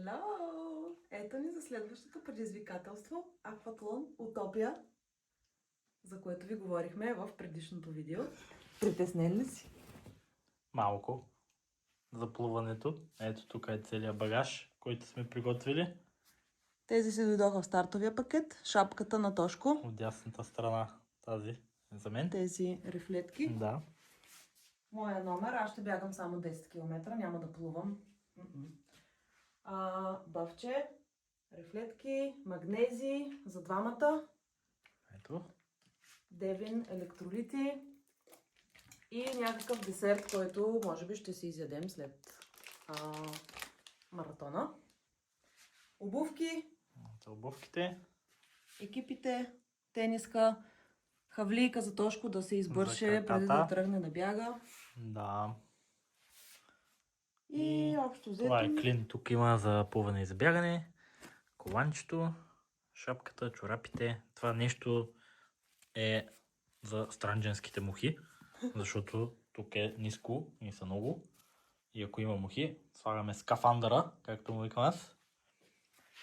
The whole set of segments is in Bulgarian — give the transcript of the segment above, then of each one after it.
Hello! Ето ни за следващото предизвикателство Акватлон Утопия, за което ви говорихме в предишното видео. Притеснен ли си? Малко за плуването. Ето тук е целият багаж, който сме приготвили. Тези си дойдоха в стартовия пакет. Шапката на Тошко. От дясната страна тази е за мен. Тези рифлетки. Да. Моя номер. Аз ще бягам само 10 км. Няма да плувам. Бъвче, рифлетки, магнези за двамата. Ето. Девин електролити и някакъв десерт, който може би ще си изядем след маратона. Обувки, За обувките. екипите, тениска, хавлийка за Тошко да се избърше преди да тръгне да бяга. Да. И общо взето. Това е клин. Тук има за плуване и за бягане. Коланчето, шапката, чорапите. Това нещо е за странджанските мухи, защото тук е ниско и са много. И ако има мухи, слагаме скафандъра, както му викам аз.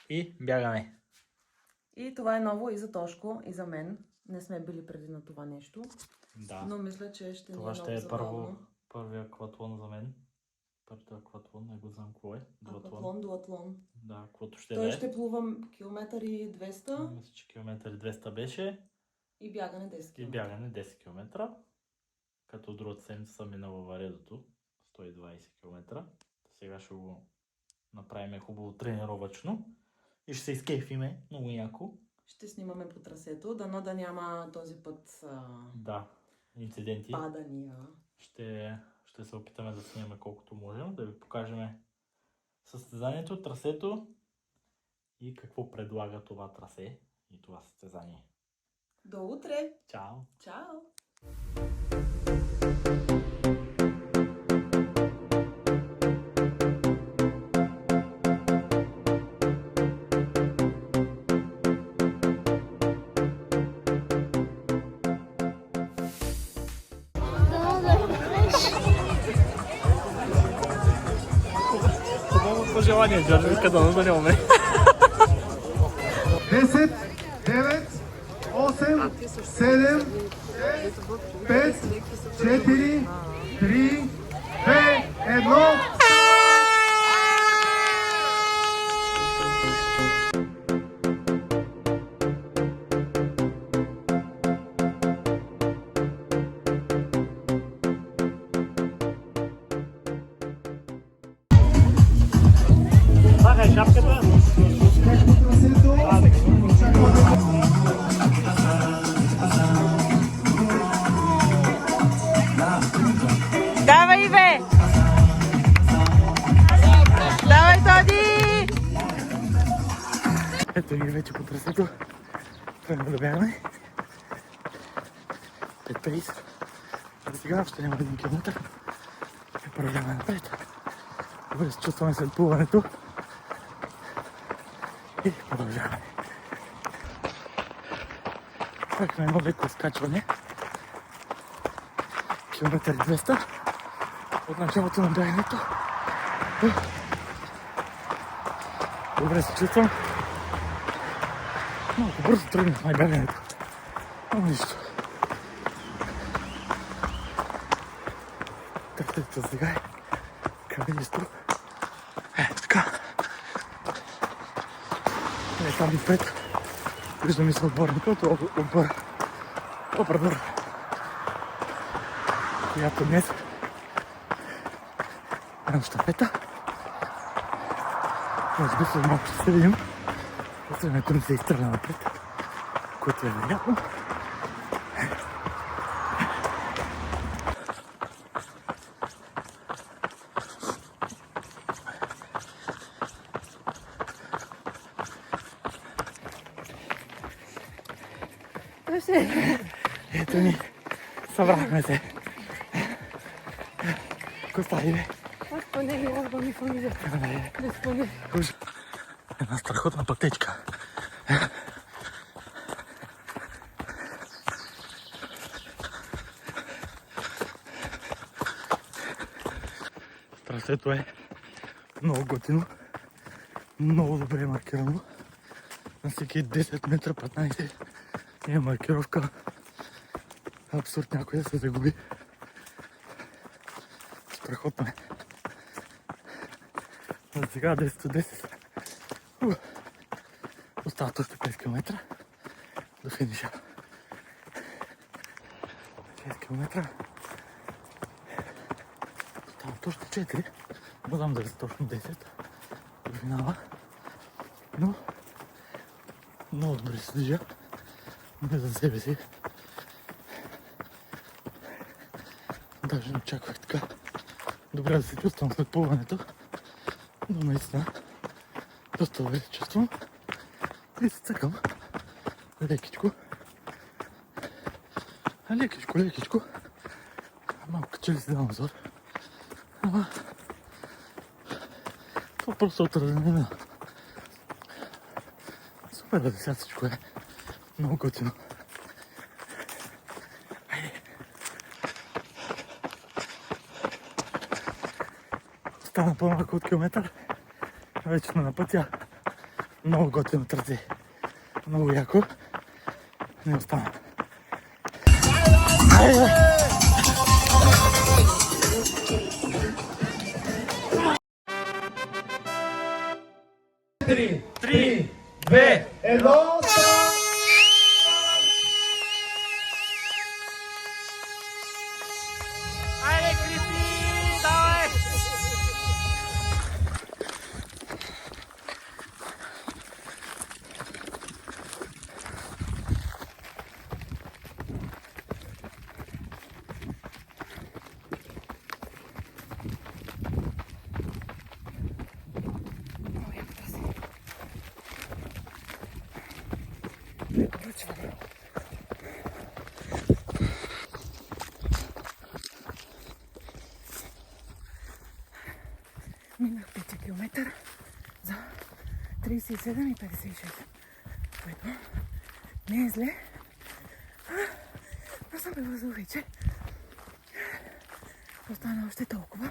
И бягаме. И това е ново и за Тошко, и за мен. Не сме били преди на това нещо. Да. Но мисля, че ще Това ни е ще много е забавно. първия акватлон за мен. Първият акватлон, не го знам какво е. Акватлон, дуатлон. Да, каквото ще Той да е. ще плувам километър и 200 Мисля, че километър 200 беше. и бягане 10 И км. бягане 10 км. Като другата седмица съм минал във Варедото. 120 км. Сега ще го направим хубаво тренировъчно. И ще се изкейфиме много яко. Ще снимаме по трасето, дано да няма този път Да, инциденти. падания. Ще се опитаме да снимаме колкото можем, да ви покажем състезанието, трасето и какво предлага това трасе и това състезание. До утре! Чао! Чао! Хубаво пожелание, Джордж, вика да не умре. 10, 9, 8, 7, 5, 4, 3, 2, 1. Слагай шапката. Давай, бе! Давай, Тоди! Ето ние вече по трасето. Тръгваме да бягаме. 5:50. А сега още няма 1 километър. И продължаваме напред. Добре се чувстваме след плуването. И продължаваме. Правихме едно леко скачване. Километър 200. От началото на бягането. Добре се чувствам. Малко бързо тръгнахме бягането. Но нищо. Тръгнете сега е каменисто. Така. Там отпред. Виждаме се отборника от Обрадор. Която днес на щафета. Може би след малко ще се видим. Времето не се изтръгна напред, което е вероятно. Ето ни, събрахме се. Какво става, бе? Една страхотна пътечка. Трасето е много готино. Много добре е маркирано. На всеки 10 метра, 15 е маркировка. Абсурд някой да се загуби. Страхотно е. За сега 10 от 10. Остават още 5 км до финиша. 6 км. Остават още 4. Не знам дали са точно 10 до финала. Но много добре се движа. Не за себе си. Даже не очаквах така добре да се чувствам след плуването. Но наистина доста добре се чувствам. И се цъкам лекичко. Лекичко. Малко че ли си дам взор. Ама това просто отразено. Супер да сега всичко е много готино. Хайде. Остана по-малко от километър. Вече сме на пътя. Много готино трасе. Много яко. Не остана. Хайде! 3, 2, 1. Айде, Кристи! Давай! Минах 5 км за 37,56, което не е зле. Но съм превързал вече. Остана още толкова.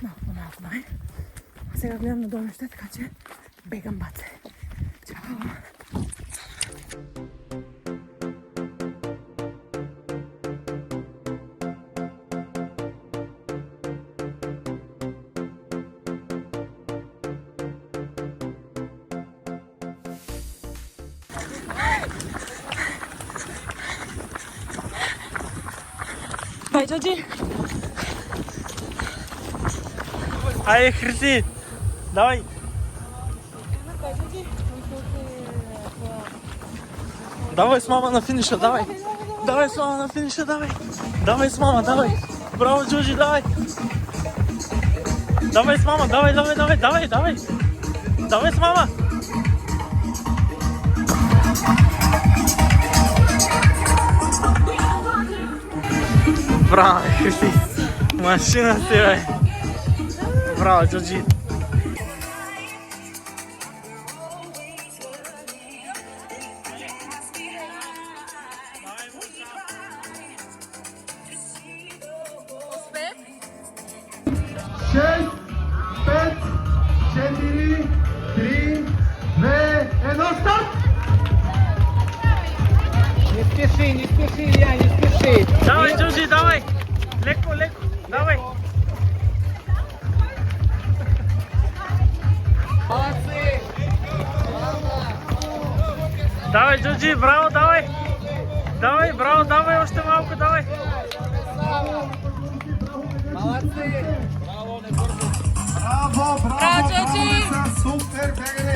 Малко май. А сега гледам на донеща, така че бегам баце. Чао! Бай, Джоджи! Айде, Христи! Давай! Давай с мама на финиша, давай! Давай с мама на финиша, давай! Давай с мама, давай! Браво, Джоджи, давай! Давай с мама, давай! Давай с мама! Браво, Христи! Машина си, бе! Браво, Джоджи! Шест, 5, 4, 3, 2, 1, старт! Не спеши, Илья, не спеши. Давай, Джоджи, давай! Леко, давай! Молодцы! Давай, Джоджи, браво, давай! Давай, браво, давай, още малко, давай! Молодцы! Браво, Браво, Джоджи! супер бегане!